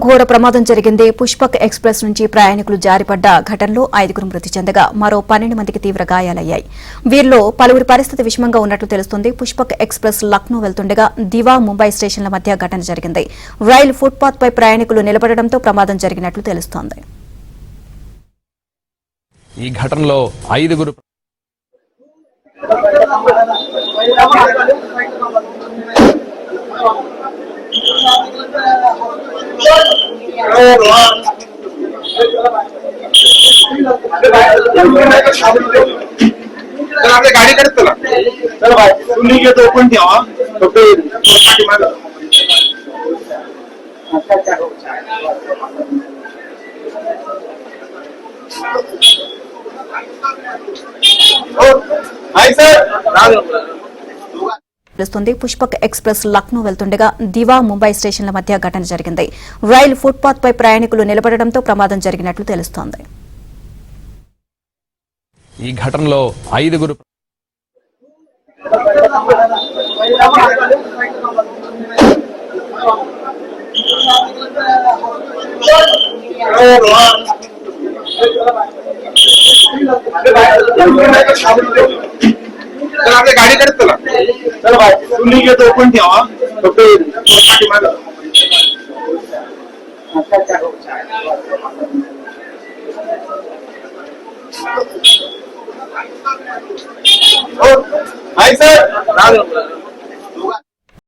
ఘోర ప్రమాదం జరిగింది. పుష్పక్ ఎక్స్ప్రెస్ నుంచి ప్రయాణికులు జారిపడ్డ ఘటనలో 5గురు మృతి చెందగా మరో 12 మందికి తీవ్ర గాయాలయ్యాయి. వీరిలో పలువురి పరిస్థితి విషమంగా ఉన్నట్లు తెలుస్తోంది. పుష్పక్ ఎక్స్ప్రెస్ లక్నో వెళ్తుండగా దివా ముంబై స్టేషన్ల మధ్య ఘటన జరిగింది. రైలు ఫుట్పాత్ పై ప్రయాణికులు నిలబడడంతో ప్రమాదం జరిగినట్లు తెలుస్తోంది. ఈ ఘటనలో 5గురు आपल्या गाडी करत चला चला भाई तुम्ही घेतो ओपन ठेवा फक्त पाठीमागं हाय सर తెలుస్తోంది. పుష్పక్ ఎక్స్ప్రెస్ లక్నో వెళ్తుండగా దివా ముంబై స్టేషన్ల మధ్య ఘటన జరిగింది. రైలు ఫుట్పాత్ పై ప్రయాణికులు నిలబడడంతో ప్రమాదం జరిగినట్లు తెలుస్తోంది. ఈ ఘటనలో 5గురు आपल्या गाडी करत चला चला भाई तुम्ही घेतो ओपन ठेवा फक्त पाठीमागं हाय सर